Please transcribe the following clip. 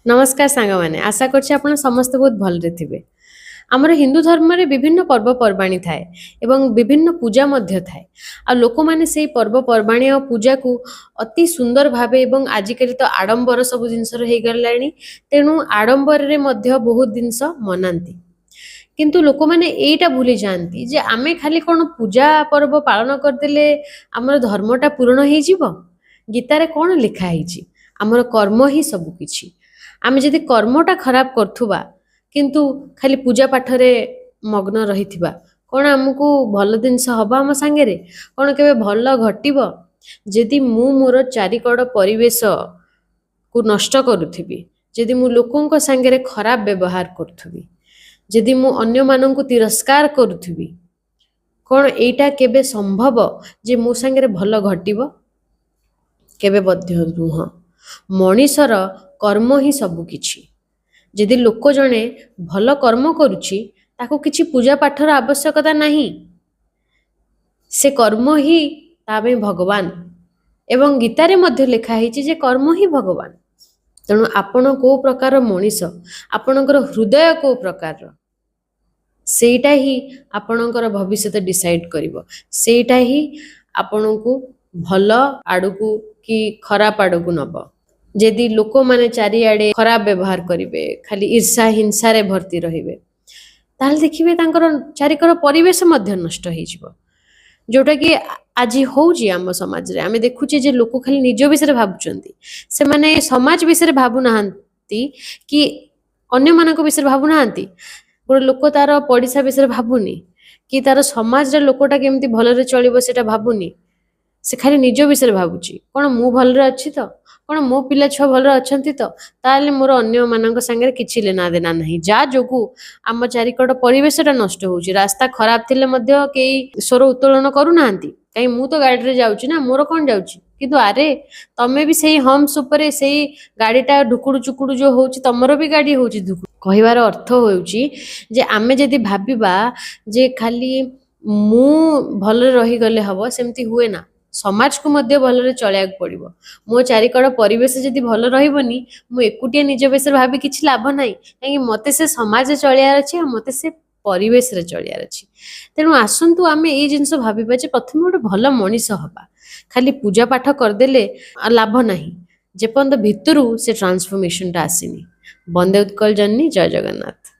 नमस्कार सांग मैंने आशा करछि आपण समस्त बहुत भलरे थिबे। आमर हिंदू धर्म रे विभिन्न पर्वपर्वाणी थाए एवं विभिन्न पूजा मध्य थाए आ लोक माने सेही पर्वपर्वाणी और पूजा को अति सुंदर भाबे एवं आजिकली तो आडंबर सब जिनस हे गलानी तेणु आडंबर रे मध्य बहुत जिनस मनांती किंतु लोक माने एटा भूली जानती जे आमे खाली कोन पूजा पर्व पालन करदेले आमर धर्मटा पूर्ण हो जीवो। गीतारे कौन लिखा है आमर कर्म ही सब किछि। आमे जदि कर्मटा खराब करथुबा किंतु खाली पूजा पाठरे मग्न रहिथिबा कौन आमको भल जिनस हबा आम सांगे रे कौन केबे भल घटिबो। जदि मु मोर चारिकड़ परिवेश को नष्ट करुथिबी, जदि मु लोकंक सांगे रे खराब व्यवहार करुथिबी, जदि मु अन्य मानंकु तिरस्कार करुथिबी कौन एटा केबे संभव जे मो सांगे रे भल घटिबो। केबे बध्य नुह। मनीषर कर्म ही सब किछि। जदि लोक जणे भल कर्म करुछि ताको किछि पूजा पाठर आवश्यकता नहीं, से कर्म ही ताबे भगवान एवं गीतारे मध्य लिखा है जे कर्म ही भगवान। तेणु आपण को प्रकार मनीष आपणकर हृदय को प्रकार सेटा ही आपणकर भविष्य डिसाइड करिवो। सेटा ही आपण को भल आड़कू कि खराब आड़कू नब। जदि लोक माने चारिआडे खराब व्यवहार करिवे, खाली ईर्षा हिंसा रे भर्ती रहिबे, ताल देखिबे तांकर चारिकर परिवेश मध्य नष्ट हो जिवो। जोटा कि आज होउची आम समाज रे आमे देखुचे जे लोक खाली निज विषय भाबुचंती, से माने समाज विषय भाबु नाहंती कि अन्य मानक विषय भाबु नाहंती। गोटे लोक तार पड़िसा विषय भाबुनी कि तार समाज रे लोकटा केमती भलरे चलिबो सेटा भाबुनी, से खाली निज विषय भाबुची कौन मु भलरे अच्छी तो कौन मो पिला छुआ भलरे अछंती तो ताले मोर अन्य मानक संगे किछि लेना देना नहीं। जा जोगु आम चारिकड़ परिवेशटा नष्ट होउची। रास्ता खराब थिले मध्य केई स्वर उत्तोलन करू नाहंती, कहीं मु तो गाड़ी रे जाउची ना, मोर कोन जाउची, किंतु अरे तमे भी सेही हम्स ऊपर सेही गाड़ीटा ढुकुडु चुकुडु जो होउची तमरो भी गाड़ी होउची धुकुडु। कहिबार अर्थ होउची जे आमे जदि भाबिबा जे खाली मु भलरे रही गले हबो, सेमती हुए ना। समाज को मध्य भलरे चलियाक पड़िबो। मो चारिकड़ परिवेश जदि भल रहिबनी मु एकुटिया निज विषय भाबी किछि लाभ नाही, काहे मते से समाज चलियार अछि मते से परिवेश रे चलियार अछि। तेणु आसंतु आमे ए जिंस भाबिबा जे प्रथम गोटे भल मनीष हबा। खाली पूजा पाठ करदेले लाभ नाही जेपंत भितरु से ट्रांसफॉर्मेशन टा आसीनी। बंदे उत्कल जननी। जय जगन्नाथ।